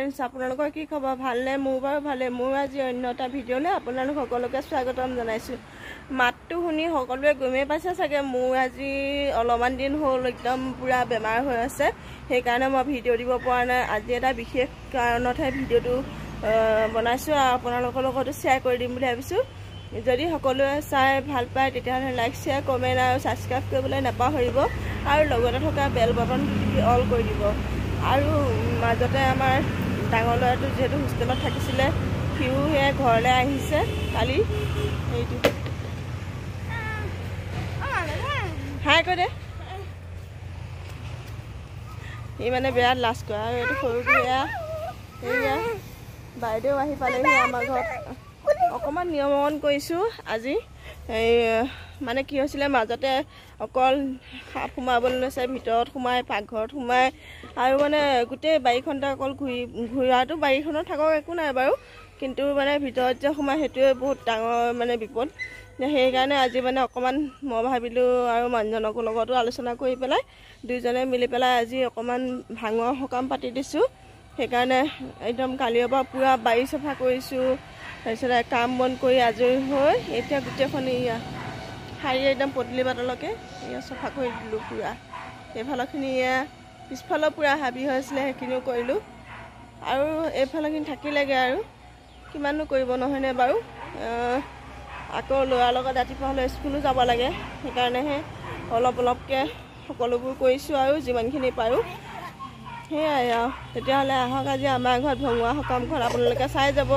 Friends, আপোনালোকৰ কি খবৰ? ভালনে? মোৰ বাৰু ভালে। মোৰ আজি অন্য এটা ভিডিঅ'লৈ আপোনালোক সকলোকে স্বাগতম জনাইছোঁ। মাতটো শুনি সকলোৱে গমেই পাইছে চাগে, মোৰ আজি অলপমান দিন হ'ল একদম পূৰা বেমাৰ হৈ আছে, সেইকাৰণে মই ভিডিঅ' দিব পৰা নাই। আজি এটা বিশেষ কাৰণতহে ভিডিঅ'টো বনাইছোঁ আৰু আপোনালোকৰ লগতো শ্বেয়াৰ কৰি দিম বুলি ভাবিছোঁ। যদি সকলোৱে চাই ভাল পায় তেতিয়াহ'লে লাইক, শ্বেয়াৰ, কমেণ্ট আৰু ছাবস্ক্ৰাইব কৰিবলৈ নাপাহৰিব আৰু লগতে থকা বেল বাটনটো অল কৰি দিব। আৰু মাজতে আমাৰ ডাঙৰ ল'ৰাটো যিহেতু হোষ্টেলত থাকিছিলে, সিও সেয়া ঘৰলৈ আহিছে কালি। এইটো হাই কৈ দে, সি মানে বিৰাট লাজ কৰে। আৰু এইটো সৰুটো এয়া বাইদেউ আহি পালেহি আমাৰ ঘৰত। অকণমান নিয়মন কৰিছোঁ আজি। এই মানে কি হৈছিলে, মাজতে অকল সাপ সোমাবলৈ লৈছে, ভিতৰত সোমাই, পাকঘৰত সোমাই, আৰু মানে গোটেই বাৰীখনতে অকল ঘূৰাটো বাৰীখনত থাকক একো নাই বাৰু, কিন্তু মানে ভিতৰত যে সোমাই সেইটোৱে বহুত ডাঙৰ মানে বিপদ। সেইকাৰণে আজি মানে অকণমান মই ভাবিলোঁ আৰু মানুহজনকৰ লগতো আলোচনা কৰি পেলাই দুইজনে মিলি পেলাই আজি অকণমান ভাঙৰ সকাম পাতি দিছোঁ। সেইকাৰণে একদম কালিৰ পৰা পূৰা বাৰী চাফা কৰিছোঁ। তাৰপিছতে কাম বন কৰি আজৰি হৈ এতিয়া গোটেইখন শাৰী একদম পদূলি বাটলৈকে চাফা কৰি দিলোঁ পূৰা। এইফালৰখিনি পিছফালেও পূৰা হাবি হৈ আছিলে, সেইখিনিও কৰিলোঁ। আৰু এইফালৰখিনি থাকিলেগৈ আৰু কিমাননো কৰিব নহয়নে বাৰু। আকৌ ল'ৰাৰ লগত ৰাতিপুৱা হ'লে স্কুলো যাব লাগে, সেইকাৰণেহে অলপকৈ সকলোবোৰ কৰিছোঁ আৰু যিমানখিনি পাৰোঁ। সেয়াই আৰু তেতিয়াহ'লে আহক আজি আমাৰ ঘৰত ভঙুৱা সকামখন আপোনালোকে চাই যাব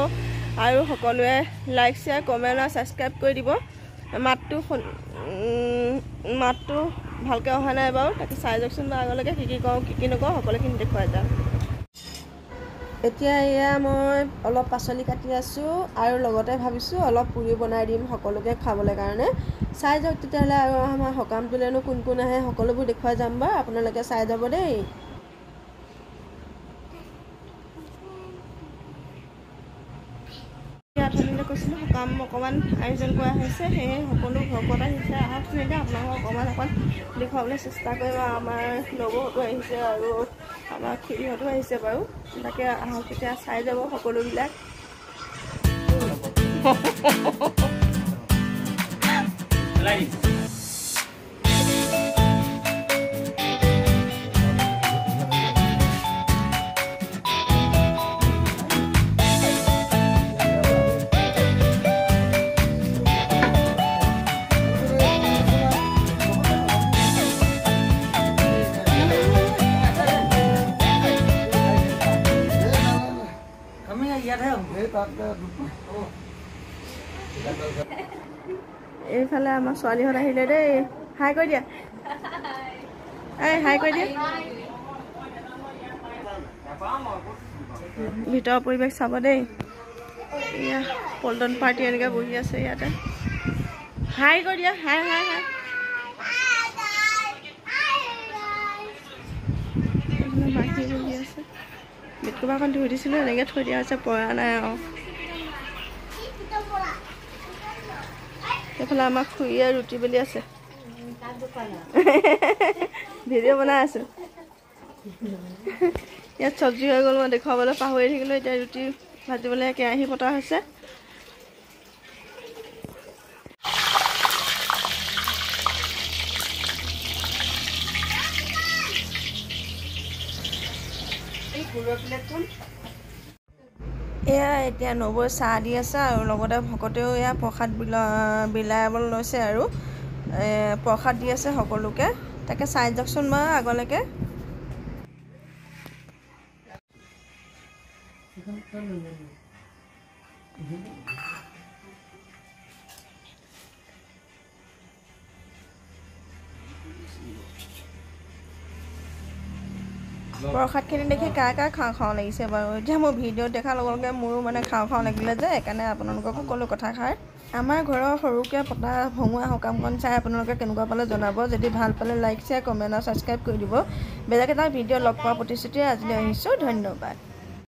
আৰু সকলোৱে লাইক, শ্বেয়াৰ, কমেণ্ট আৰু ছাবস্ক্ৰাইব কৰি দিব। মাতটো ভালকৈ অহা নাই বাৰু, তাকে চাই যাওকচোন বাৰু আগলৈকে কি কওঁ কি নকওঁ সকলোখিনি দেখুৱাই যাম। এতিয়া মই অলপ পাচলি কাটি আছোঁ আৰু লগতে ভাবিছোঁ অলপ পুৰি বনাই দিম সকলোকে খাবলৈ কাৰণে। চাই যাওক তেতিয়াহ'লে, আৰু আমাৰ সকামটোলৈনো কোন কোন আহে সকলোবোৰ দেখুৱাই যাম বাৰু, আপোনালোকে চাই যাব দেই। অথনিতে কৈছিলোঁ সকাম অকণমান আয়োজন কৰা হৈছে, সেয়ে সকলো ভকত আহিছে। আহক তেনেকৈ আপোনালোকক অকণমান দেখুৱাবলৈ চেষ্টা কৰিম। আমাৰ নবৌহঁতো আহিছে আৰু আমাৰ খুৰীহঁতো আহিছে বাৰু, তাকে আহক তেতিয়া চাই যাব সকলোবিলাক। এইফালে আমাৰ ছোৱালীহঁত আহিলে দেই, হাই কৰি দিয়া, হাই কৰি দিয়া। ভিতৰৰ পৰিৱেশ চাব দেই। এয়া পল্টন পাৰ্টি এনেকৈ বহি আছে ইয়াতে, হাই কৰি দিয়া, হাই হাই হাই। মাখি বহি আছে, বেটকভাৰখন ধুই দিছিলোঁ, এনেকৈ থৈ দিয়া হৈছে, পৰা নাই আৰু। এইফালে আমাৰ খুৰীয়ে ৰুটি বেলি আছে, ভিডিঅ' বনাই আছোঁ। ইয়াত চব্জি হৈ গ'ল, মই দেখুৱাবলৈ পাহৰি থাকিলোঁ। এতিয়া ৰুটি ভাজিবলৈ কেৰাহী পতা হৈছে। এয়া এতিয়া নবৌৱে চাহ দি আছে আৰু লগতে ভকতেও এয়া প্ৰসাদ বিলাবলৈ লৈছে আৰু প্ৰসাদ দি আছে সকলোকে, তাকে চাই যাওকচোন বাৰু আগলৈকে। প্ৰসাদখিনি দেখি কাৰ খাওঁ লাগিছে বাৰু। এতিয়া মোৰ ভিডিঅ'ত দেখাৰ লগে লগে মোৰো মানে খাওঁ লাগিলে যে, সেইকাৰণে আপোনালোকক সকলো কথাষাৰ। আমাৰ ঘৰৰ সৰুকৈ পতা ভঙুৱা সকামখন চাই আপোনালোকে কেনেকুৱা পালে জনাব। যদি ভাল পালে লাইক, শ্বেয়াৰ, কমেণ্ট আৰু ছাবস্ক্ৰাইব কৰি দিব। বেলেগ এটা ভিডিঅ' লগ পোৱাৰ প্ৰতিশ্ৰুতিৰে আজিলৈ আহিছোঁ, ধন্যবাদ।